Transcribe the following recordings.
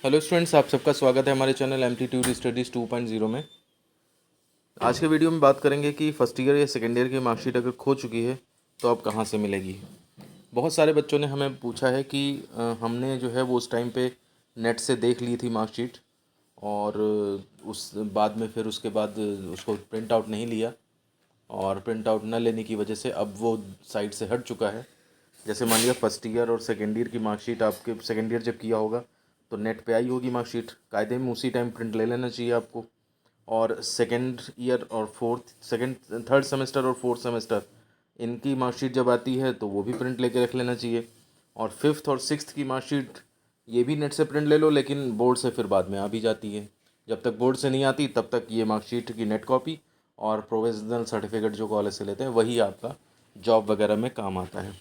Hello students, आप सबका स्वागत है हमारे चैनल एमटीट्यूड स्टडीज़ 2.0 में। आज के वीडियो में बात करेंगे कि फर्स्ट ईयर या सेकेंड ईयर की मार्कशीट अगर खो चुकी है तो अब कहाँ से मिलेगी। बहुत सारे बच्चों ने हमें पूछा है कि हमने जो है वो उस टाइम पे नेट से देख ली थी मार्कशीट और उस बाद में फिर उसके बाद उसको प्रिंट आउट नहीं लिया और प्रिंट आउट न लेने की वजह से अब वो साइट से हट चुका है। जैसे मान लिया फर्स्ट ईयर और सेकेंड ईयर की मार्कशीट आपके सेकेंड ईयर जब किया होगा तो नेट पे आई होगी मार्कशीट, कायदे में उसी टाइम प्रिंट ले लेना चाहिए आपको। और सेकेंड ईयर और थर्ड सेमेस्टर और फोर्थ सेमेस्टर इनकी मार्कशीट जब आती है तो वो भी प्रिंट लेके रख लेना चाहिए। और फिफ्थ और सिक्स्थ की मार्कशीट ये भी नेट से प्रिंट ले लो, लेकिन बोर्ड से फिर बाद में आ भी जाती है। जब तक बोर्ड से नहीं आती तब तक ये मार्कशीट की नेट कॉपी और प्रोविजनल सर्टिफिकेट जो कॉलेज से लेते हैं वही आपका जॉब वगैरह में काम आता है।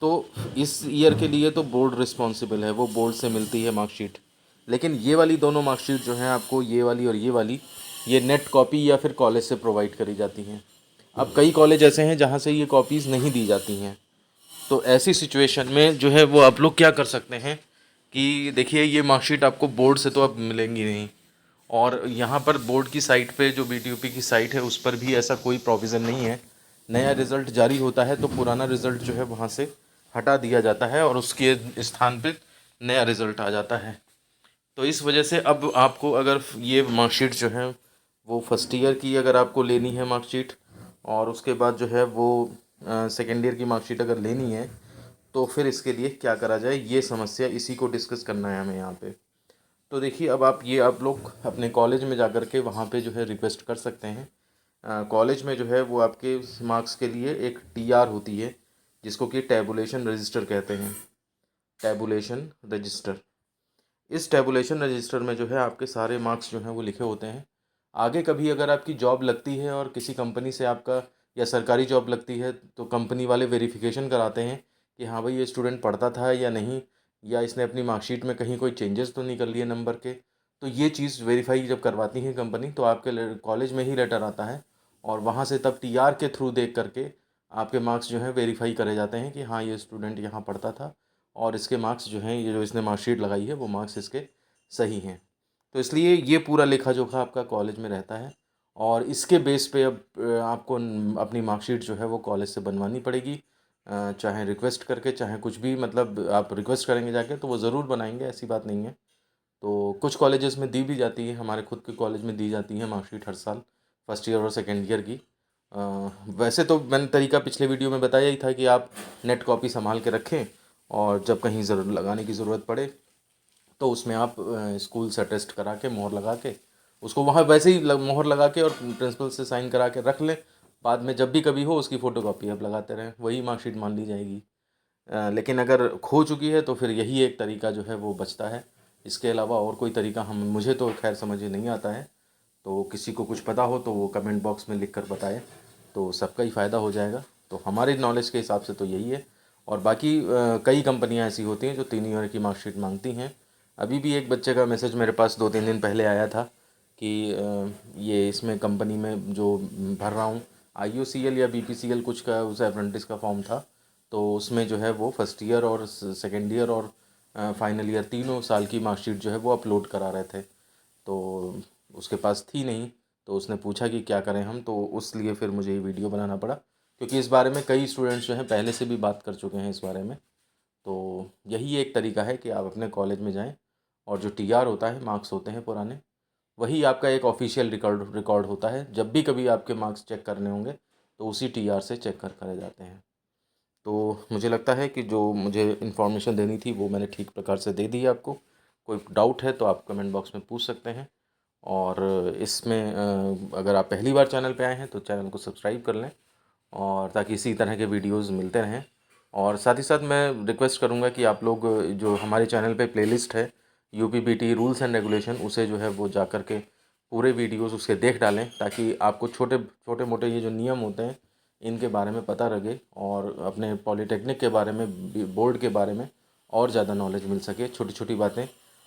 तो इस ईयर के लिए तो बोर्ड रिस्पॉन्सिबल है, वो बोर्ड से मिलती है मार्कशीट। लेकिन ये वाली दोनों मार्कशीट जो हैं आपको, ये वाली और ये वाली, ये नेट कॉपी या फिर कॉलेज से प्रोवाइड करी जाती हैं। अब कई कॉलेज ऐसे हैं जहाँ से ये कॉपीज़ नहीं दी जाती हैं। तो ऐसी सिचुएशन में जो है वो आप लोग क्या कर सकते हैं कि देखिए, ये मार्कशीट आपको बोर्ड से तो अब मिलेंगी नहीं। और यहाँ पर बोर्ड की साइट पे, जो बीटीयूपी की साइट है, उस पर भी ऐसा कोई प्रोविज़न नहीं है। नया रिज़ल्ट जारी होता है तो पुराना रिज़ल्ट जो है वहाँ से हटा दिया जाता है और उसके स्थान पे नया रिज़ल्ट आ जाता है। तो इस वजह से अब आपको अगर ये मार्कशीट जो है वो फर्स्ट ईयर की अगर आपको लेनी है मार्कशीट, और उसके बाद जो है वो सेकेंड ईयर की मार्कशीट अगर लेनी है, तो फिर इसके लिए क्या करा जाए, ये समस्या, इसी को डिस्कस करना है हमें यहाँ पे। तो देखिए, अब आप लोग अपने कॉलेज में जाकर के वहाँ पे जो है रिक्वेस्ट कर सकते हैं। कॉलेज में जो है वो आपके मार्क्स के लिए एक टीआर होती है जिसको कि टैबुलेशन रजिस्टर कहते हैं। टैबुलेशन रजिस्टर, इस टैबुलेशन रजिस्टर में जो है आपके सारे मार्क्स जो हैं वो लिखे होते हैं। आगे कभी अगर आपकी जॉब लगती है और किसी कंपनी से आपका या सरकारी जॉब लगती है तो कंपनी वाले वेरिफिकेशन कराते हैं कि हाँ भाई, ये स्टूडेंट पढ़ता था या नहीं, या इसने अपनी मार्कशीट में कहीं कोई चेंजेस तो नहीं कर लिए नंबर के। तो ये चीज़ वेरीफाई जब करवाती है कंपनी तो आपके कॉलेज में ही लेटर आता है और वहाँ से तब टीआर के थ्रू देख करके आपके मार्क्स जो हैं वेरीफाई करे जाते हैं कि हाँ, ये स्टूडेंट यहाँ पढ़ता था और इसके मार्क्स जो हैं, ये जो इसने मार्कशीट लगाई है वो मार्क्स इसके सही हैं। तो इसलिए ये पूरा लेखा जोखा आपका कॉलेज में रहता है और इसके बेस पे अब आपको अपनी मार्कशीट जो है वो कॉलेज से बनवानी पड़ेगी। चाहे रिक्वेस्ट करके, चाहे कुछ भी, मतलब आप रिक्वेस्ट करेंगे जाके तो वो ज़रूर बनाएंगे, ऐसी बात नहीं है। तो कुछ कॉलेजेस में दी भी जाती है, हमारे खुद के कॉलेज में दी जाती है मार्कशीट हर साल, फर्स्ट ईयर और सेकेंड ईयर की। वैसे तो मैंने तरीका पिछले वीडियो में बताया ही था कि आप नेट कॉपी संभाल के रखें और जब कहीं ज़रूर लगाने की ज़रूरत पड़े तो उसमें आप स्कूल से अटेस्ट करा के, मोहर लगा के, उसको वहाँ वैसे ही मोहर लगा के और प्रिंसिपल से साइन करा के रख लें। बाद में जब भी कभी हो उसकी फ़ोटोकॉपी आप लगाते रहें, वही मार्कशीट मान ली जाएगी। लेकिन अगर खो चुकी है तो फिर यही एक तरीका जो है वो बचता है। इसके अलावा और कोई तरीका हम मुझे तो खैर समझ नहीं आता है। तो किसी को कुछ पता हो तो वो कमेंट बॉक्स में लिख कर बताए, तो सबका ही फ़ायदा हो जाएगा। तो हमारे नॉलेज के हिसाब से तो यही है। और बाकी कई कंपनियां ऐसी होती हैं जो 3 ईयर की मार्कशीट मांगती हैं। अभी भी एक बच्चे का मैसेज मेरे पास 2-3 दिन पहले आया था कि ये इसमें कंपनी में जो भर रहा हूँ, IOCL या BPCL कुछ का, उस अप्रेंटिस का फॉर्म था। तो उसमें जो है वो फर्स्ट ईयर और सेकेंड ईयर और फाइनल ईयर तीनों साल की मार्कशीट जो है वो अपलोड करा रहे थे। तो उसके पास थी नहीं, तो उसने पूछा कि क्या करें हम, तो उस लिए फिर मुझे ये वीडियो बनाना पड़ा, क्योंकि इस बारे में कई स्टूडेंट्स जो हैं पहले से भी बात कर चुके हैं इस बारे में। तो यही एक तरीका है कि आप अपने कॉलेज में जाएं और जो टीआर होता है, मार्क्स होते हैं पुराने, वही आपका एक ऑफिशियल रिकॉर्ड रिकॉर्ड होता है। जब भी कभी आपके मार्क्स चेक करने होंगे तो उसी टीआर से चेक कर करे जाते हैं। तो मुझे लगता है कि जो मुझे इन्फॉर्मेशन देनी थी वो मैंने ठीक प्रकार से दे दी है आपको। कोई डाउट है तो आप कमेंट बॉक्स में पूछ सकते हैं। और इसमें अगर आप पहली बार चैनल पे आए हैं तो चैनल को सब्सक्राइब कर लें, और ताकि इसी तरह के वीडियोस मिलते रहें। और साथ ही साथ मैं रिक्वेस्ट करूंगा कि आप लोग जो हमारे चैनल पे प्लेलिस्ट है UPBT रूल्स एंड रेगुलेशन, उसे जो है वो जा कर के पूरे वीडियोस उसके देख डालें, ताकि आपको छोटे छोटे मोटे ये जो नियम होते हैं इनके बारे में पता लगे और अपने पॉलीटेक्निक के बारे में, बोर्ड के बारे में और ज़्यादा नॉलेज मिल सके। छोटी छोटी बातें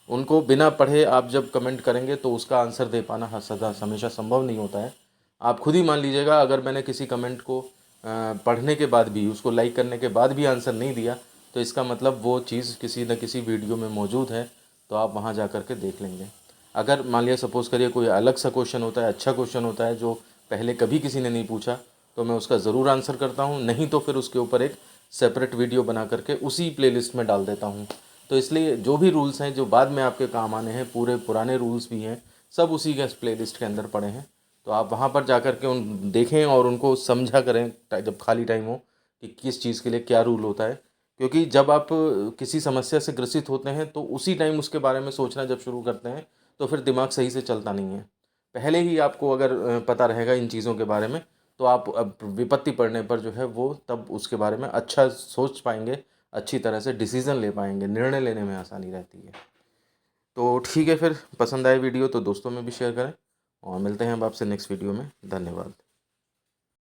उनको बिना पढ़े आप जब कमेंट करेंगे तो उसका आंसर दे पाना सदा हमेशा संभव नहीं होता है। आप खुद ही मान लीजिएगा, अगर मैंने किसी कमेंट को पढ़ने के बाद भी, उसको लाइक करने के बाद भी आंसर नहीं दिया, तो इसका मतलब वो चीज़ किसी न किसी वीडियो में मौजूद है तो आप वहाँ जा कर के देख लेंगे। अगर मान लिया सपोज़ करिए कोई अलग सा क्वेश्चन होता है, अच्छा क्वेश्चन होता है जो पहले कभी किसी ने नहीं पूछा, तो मैं उसका ज़रूर आंसर करता हूँ, नहीं तो फिर उसके ऊपर एक सेपरेट वीडियो बना करके उसी प्लेलिस्ट में डाल देता हूँ। तो इसलिए जो भी रूल्स हैं जो बाद में आपके काम आने हैं, पूरे पुराने रूल्स भी हैं, सब उसी के प्लेलिस्ट के अंदर पड़े हैं। तो आप वहाँ पर जा कर के उन देखें और उनको समझा करें जब खाली टाइम हो कि किस चीज़ के लिए क्या रूल होता है। क्योंकि जब आप किसी समस्या से ग्रसित होते हैं तो उसी टाइम उसके बारे में सोचना जब शुरू करते हैं तो फिर दिमाग सही से चलता नहीं है। पहले ही आपको अगर पता रहेगा इन चीज़ों के बारे में, तो आप अब विपत्ति पड़ने पर जो है वो तब उसके बारे में अच्छा सोच पाएंगे, अच्छी तरह से डिसीज़न ले पाएंगे, निर्णय लेने में आसानी रहती है। तो ठीक है, फिर पसंद आए वीडियो तो दोस्तों में भी शेयर करें और मिलते हैं अब आपसे नेक्स्ट वीडियो में। धन्यवाद।